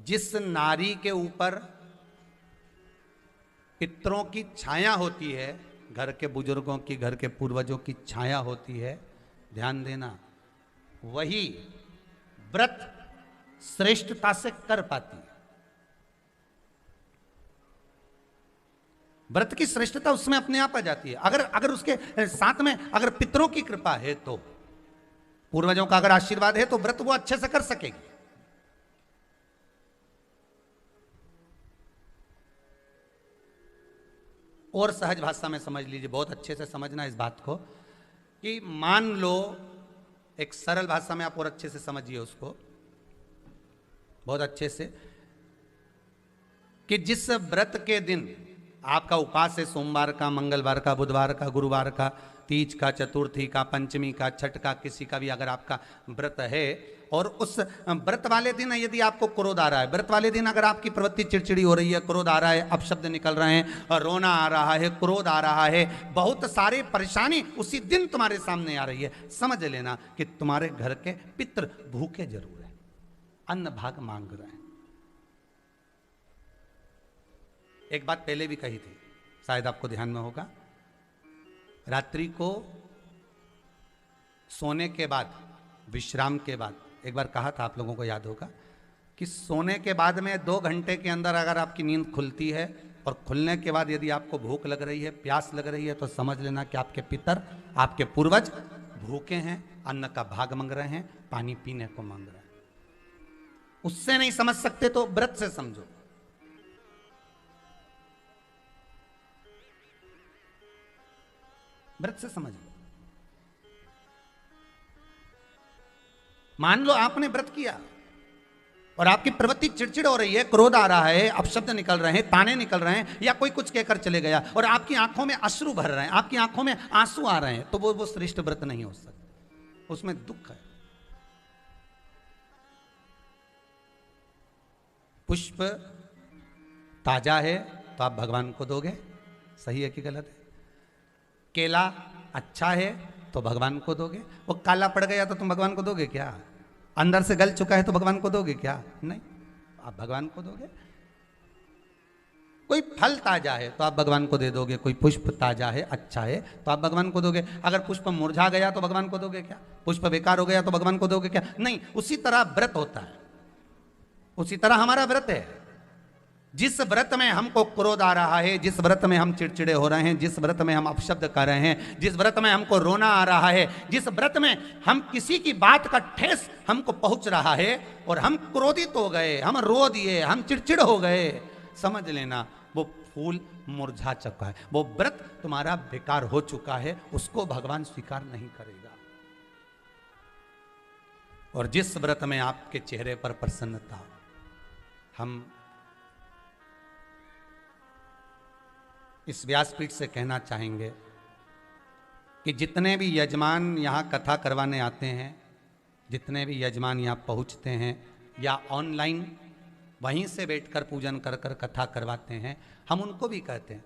जिस नारी के ऊपर पितरों की छाया होती है, घर के बुजुर्गों की, घर के पूर्वजों की छाया होती है, ध्यान देना, वही व्रत श्रेष्ठता से कर पाती है। व्रत की श्रेष्ठता उसमें अपने आप आ जाती है। अगर उसके साथ में अगर पितरों की कृपा है, तो पूर्वजों का अगर आशीर्वाद है, तो व्रत वो अच्छे से कर सकेगी। और सहज भाषा में समझ लीजिए, बहुत अच्छे से समझना इस बात को, कि मान लो, एक सरल भाषा में आप और अच्छे से समझिए उसको, बहुत अच्छे से, कि जिस व्रत के दिन आपका उपास है, सोमवार का, मंगलवार का, बुधवार का, गुरुवार का, तीज का, चतुर्थी का, पंचमी का, छठ का, किसी का भी अगर आपका व्रत है, और उस व्रत वाले दिन यदि आपको क्रोध आ रहा है, व्रत वाले दिन अगर आपकी प्रवृत्ति चिड़चिड़ी हो रही है, क्रोध आ रहा है, अपशब्द निकल रहे हैं, और रोना आ रहा है, क्रोध आ रहा है, बहुत सारे परेशानी उसी दिन तुम्हारे सामने आ रही है, समझ लेना कि तुम्हारे घर के पितृ भूखे जरूर है, अन्न भाग मांग रहे हैं। एक बात पहले भी कही थी, शायद आपको ध्यान में होगा, रात्रि को सोने के बाद, विश्राम के बाद, एक बार कहा था, आप लोगों को याद होगा, कि सोने के बाद में 2 घंटे के अंदर अगर आपकी नींद खुलती है, और खुलने के बाद यदि आपको भूख लग रही है, प्यास लग रही है, तो समझ लेना कि आपके पितर, आपके पूर्वज भूखे हैं, अन्न का भाग मांग रहे हैं, पानी पीने को मांग रहे हैं। उससे नहीं समझ सकते तो व्रत से समझो। व्रत से समझ लो। मान लो आपने व्रत किया और आपकी प्रवृत्ति चिड़चिड़ हो रही है, क्रोध आ रहा है, अपशब्द निकल रहे हैं, ताने निकल रहे हैं, या कोई कुछ कहकर चले गया, और आपकी आंखों में अश्रु भर रहे हैं, आपकी आंखों में आंसू आ रहे हैं, तो वो श्रेष्ठ व्रत नहीं हो सकता, उसमें दुख है। पुष्प ताजा है तो आप भगवान को दोगे, सही है कि गलत है? केला अच्छा है तो भगवान को दोगे, वो काला पड़ गया तो तुम भगवान को दोगे क्या? अंदर से गल चुका है तो भगवान को दोगे क्या? नहीं, आप भगवान को दोगे। कोई फल ताजा है तो आप भगवान को दे दोगे, कोई पुष्प ताजा है, अच्छा है, तो आप भगवान को दोगे। अगर पुष्प मुरझा गया तो भगवान को दोगे क्या? पुष्प बेकार हो गया तो भगवान को दोगे क्या? नहीं। उसी तरह व्रत होता है, उसी तरह हमारा व्रत है। जिस व्रत में हमको क्रोध आ रहा है, जिस व्रत में हम चिड़चिड़े हो रहे हैं, जिस व्रत में हम अपशब्द कर रहे हैं, जिस व्रत में हमको रोना आ रहा है, जिस व्रत में हम किसी की बात का ठेस हमको पहुंच रहा है और हम क्रोधित हो गए, हम रो दिए, हम चिड़चिड़ हो गए, समझ लेना वो फूल मुरझा चुका है, वो व्रत तुम्हारा बेकार हो चुका है, उसको भगवान स्वीकार नहीं करेगा। और जिस व्रत में आपके चेहरे पर प्रसन्नता, हम इस व्यासपीठ से कहना चाहेंगे कि जितने भी यजमान यहाँ कथा करवाने आते हैं, जितने भी यजमान यहाँ पहुँचते हैं या ऑनलाइन वहीं से बैठकर पूजन कर कर कथा करवाते हैं, हम उनको भी कहते हैं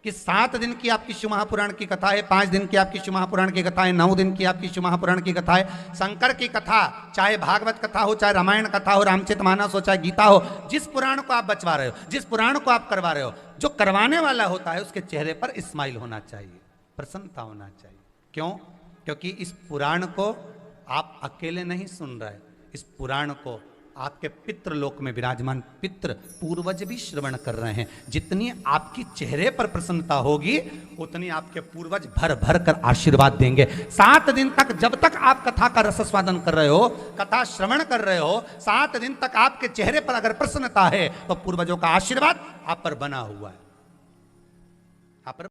कि 7 दिन की आपकी शिव महापुराण की कथा है, 5 दिन की आपकी शिव महापुराण की कथा है, 9 दिन की आपकी शिव महापुराण की कथा है। शंकर की कथा, चाहे भागवत कथा हो, चाहे रामायण कथा हो, रामचरितमानस हो, चाहे गीता हो, जिस पुराण को आप बचवा रहे हो, जिस पुराण को आप करवा रहे हो, जो करवाने वाला होता है उसके चेहरे पर स्माइल होना चाहिए, प्रसन्नता होना चाहिए। क्यों? क्योंकि इस पुराण को आप अकेले नहीं सुन रहे, इस पुराण को आपके पितृलोक में विराजमान पितृ पूर्वज भी श्रवण कर रहे हैं। जितनी आपकी चेहरे पर प्रसन्नता होगी, उतनी आपके पूर्वज भर भर कर आशीर्वाद देंगे। 7 दिन तक, जब तक आप कथा का रसस्वादन कर रहे हो, कथा श्रवण कर रहे हो, 7 दिन तक आपके चेहरे पर अगर प्रसन्नता है, तो पूर्वजों का आशीर्वाद आप पर बना हुआ है, आप पर